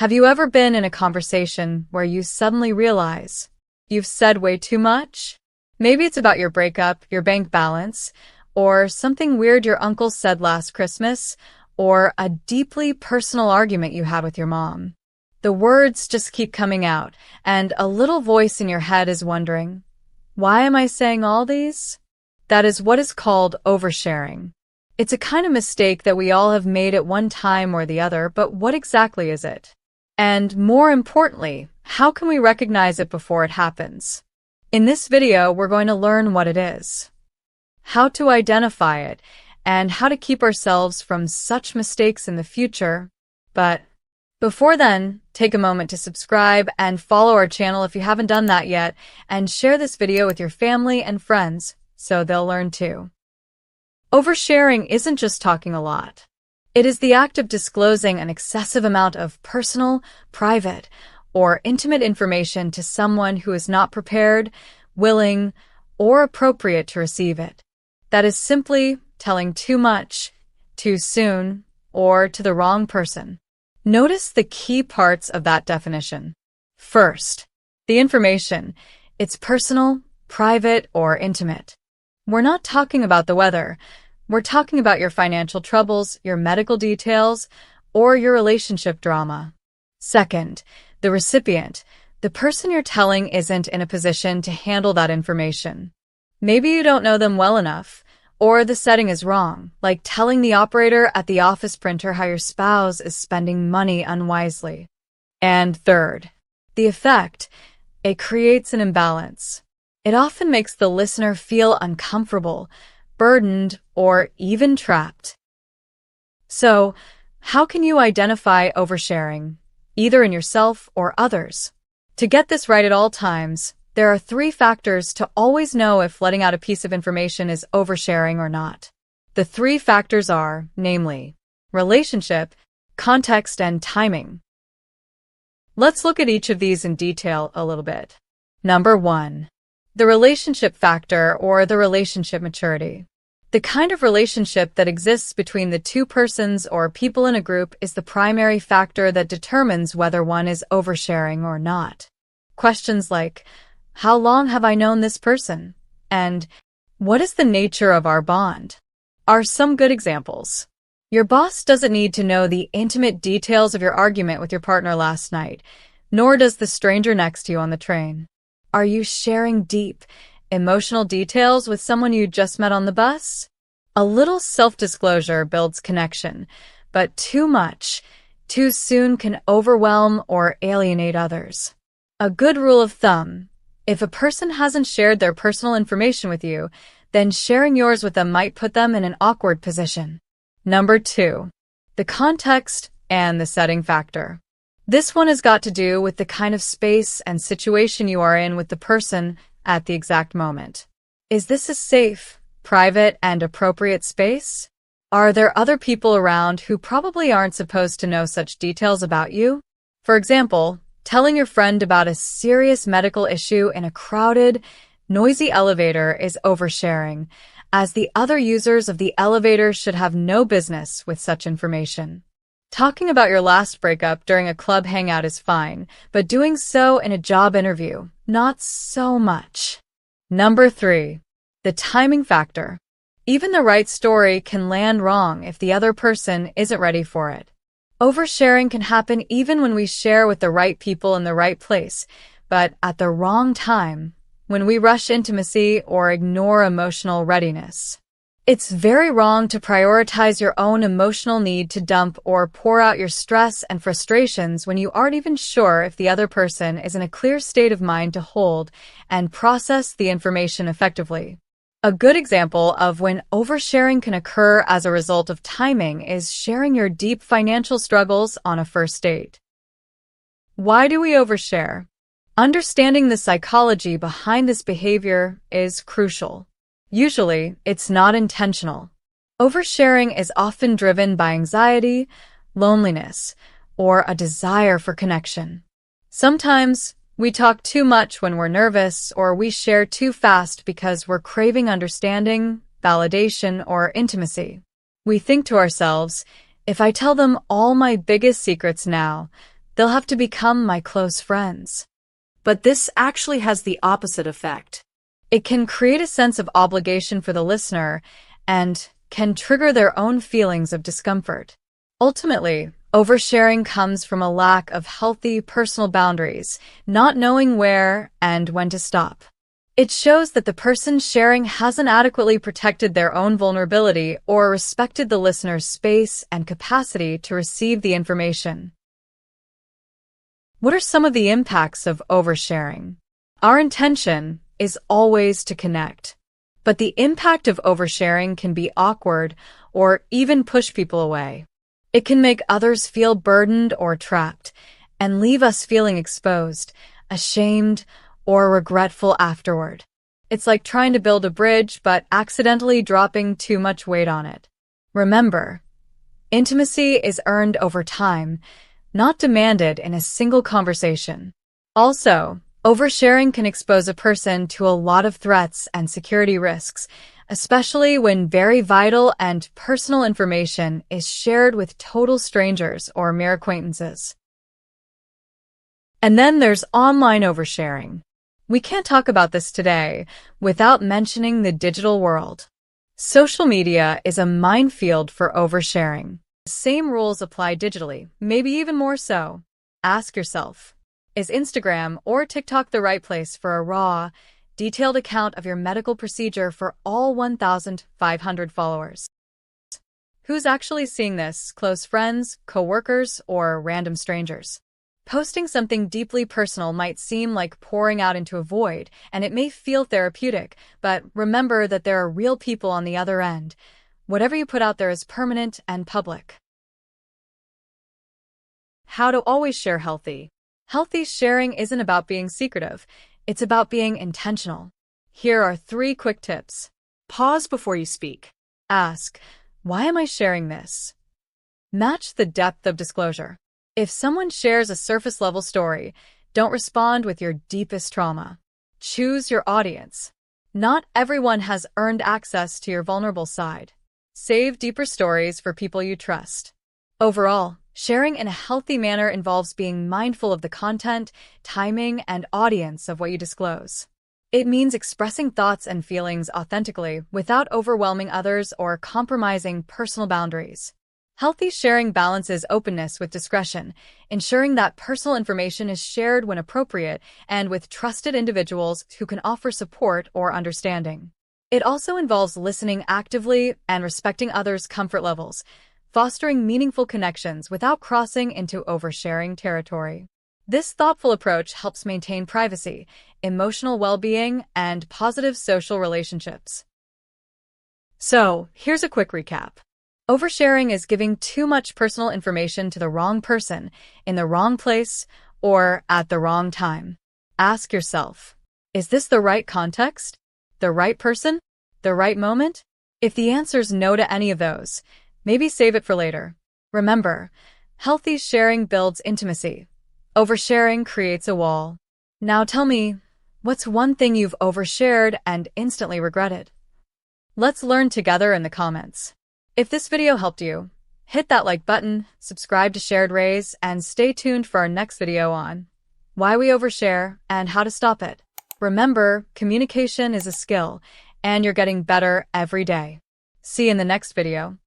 Have you ever been in a conversation where you suddenly realize you've said way too much? Maybe it's about your breakup, your bank balance, or something weird your uncle said last Christmas, or a deeply personal argument you had with your mom. The words just keep coming out, and a little voice in your head is wondering, why am I saying all these? That is what is called oversharing. It's a kind of mistake that we all have made at one time or the other, but what exactly is it? And more importantly, how can we recognize it before it happens? In this video, we're going to learn what it is, how to identify it, and how to keep ourselves from such mistakes in the future. But before then, take a moment to subscribe and follow our channel if you haven't done that yet, and share this video with your family and friends so they'll learn too. Oversharing isn't just talking a lot. It is the act of disclosing an excessive amount of personal, private, or intimate information to someone who is not prepared, willing, or appropriate to receive it. That is simply telling too much, too soon, or to the wrong person. Notice the key parts of that definition. First, the information. It's personal, private, or intimate. We're not talking about the weather. We're talking about your financial troubles, your medical details, or your relationship drama. Second, the recipient. The person you're telling isn't in a position to handle that information. Maybe you don't know them well enough, or the setting is wrong, like telling the operator at the office printer how your spouse is spending money unwisely. And third, the effect. It creates an imbalance. It often makes the listener feel uncomfortable, burdened, or even trapped. So, how can you identify oversharing, either in yourself or others? To get this right at all times, there are 3 factors to always know if letting out a piece of information is oversharing or not. The 3 factors are, namely, relationship, context, and timing. Let's look at each of these in detail a little bit. Number 1. The relationship factor, or the relationship maturity. The kind of relationship that exists between the 2 persons or people in a group is the primary factor that determines whether one is oversharing or not. Questions like, how long have I known this person? And what is the nature of our bond? Are some good examples. Your boss doesn't need to know the intimate details of your argument with your partner last night, nor does the stranger next to you on the train. Are you sharing deep, emotional details with someone you just met on the bus? A little self-disclosure builds connection, but too much, too soon can overwhelm or alienate others. A good rule of thumb: if a person hasn't shared their personal information with you, then sharing yours with them might put them in an awkward position. Number 2. The context and the setting factor. This one has got to do with the kind of space and situation you are in with the person at the exact moment. Is this a safe, private, and appropriate space? Are there other people around who probably aren't supposed to know such details about you? For example, telling your friend about a serious medical issue in a crowded, noisy elevator is oversharing, as the other users of the elevator should have no business with such information. Talking about your last breakup during a club hangout is fine, but doing so in a job interview, not so much. Number 3. The timing factor. Even the right story can land wrong if the other person isn't ready for it. Oversharing can happen even when we share with the right people in the right place, but at the wrong time, when we rush intimacy or ignore emotional readiness. It's very wrong to prioritize your own emotional need to dump or pour out your stress and frustrations when you aren't even sure if the other person is in a clear state of mind to hold and process the information effectively. A good example of when oversharing can occur as a result of timing is sharing your deep financial struggles on a first date. Why do we overshare? Understanding the psychology behind this behavior is crucial. Usually, it's not intentional. Oversharing is often driven by anxiety, loneliness, or a desire for connection. Sometimes, we talk too much when we're nervous, or we share too fast because we're craving understanding, validation, or intimacy. We think to ourselves, if I tell them all my biggest secrets now, They'll have to become my close friends. But this actually has the opposite effect. It can create a sense of obligation for the listener and can trigger their own feelings of discomfort. Ultimately, oversharing comes from a lack of healthy personal boundaries, not knowing where and when to stop. It shows that the person sharing hasn't adequately protected their own vulnerability or respected the listener's space and capacity to receive the information. What are some of the impacts of oversharing? Our intention is always to connect, but the impact of oversharing can be awkward or even push people away. It can make others feel burdened or trapped and leave us feeling exposed, ashamed, or regretful afterward. It's like trying to build a bridge but accidentally dropping too much weight on it. Remember, intimacy is earned over time, not demanded in a single conversation. Also, oversharing can expose a person to a lot of threats and security risks, especially when very vital and personal information is shared with total strangers or mere acquaintances. And then there's online oversharing. We can't talk about this today without mentioning the digital world. Social media is a minefield for oversharing. The same rules apply digitally, maybe even more so. Ask yourself, is Instagram or TikTok the right place for a raw, detailed account of your medical procedure for all 1,500 followers? Who's actually seeing this? Close friends, coworkers, or random strangers? Posting something deeply personal might seem like pouring out into a void, and it may feel therapeutic, but remember that there are real people on the other end. Whatever you put out there is permanent and public. How to always share healthy. Healthy sharing isn't about being secretive. It's about being intentional. Here are 3 quick tips. Pause before you speak. Ask, why am I sharing this? Match the depth of disclosure. If someone shares a surface-level story, don't respond with your deepest trauma. Choose your audience. Not everyone has earned access to your vulnerable side. Save deeper stories for people you trust. Overall, sharing in a healthy manner involves being mindful of the content, timing, and audience of what you disclose. It means expressing thoughts and feelings authentically without overwhelming others or compromising personal boundaries. Healthy sharing balances openness with discretion, ensuring that personal information is shared when appropriate and with trusted individuals who can offer support or understanding. It also involves listening actively and respecting others' comfort levels, fostering meaningful connections without crossing into oversharing territory. This thoughtful approach helps maintain privacy, emotional well-being, and positive social relationships. So, here's a quick recap. Oversharing is giving too much personal information to the wrong person, in the wrong place, or at the wrong time. Ask yourself, is this the right context? The right person? The right moment? If the answer's no to any of those, maybe save it for later. Remember, healthy sharing builds intimacy. Oversharing creates a wall. Now tell me, what's one thing you've overshared and instantly regretted? Let's learn together in the comments. If this video helped you, hit that like button, subscribe to Shared Rays, and stay tuned for our next video on why we overshare and how to stop it. Remember, communication is a skill, and you're getting better every day. See you in the next video.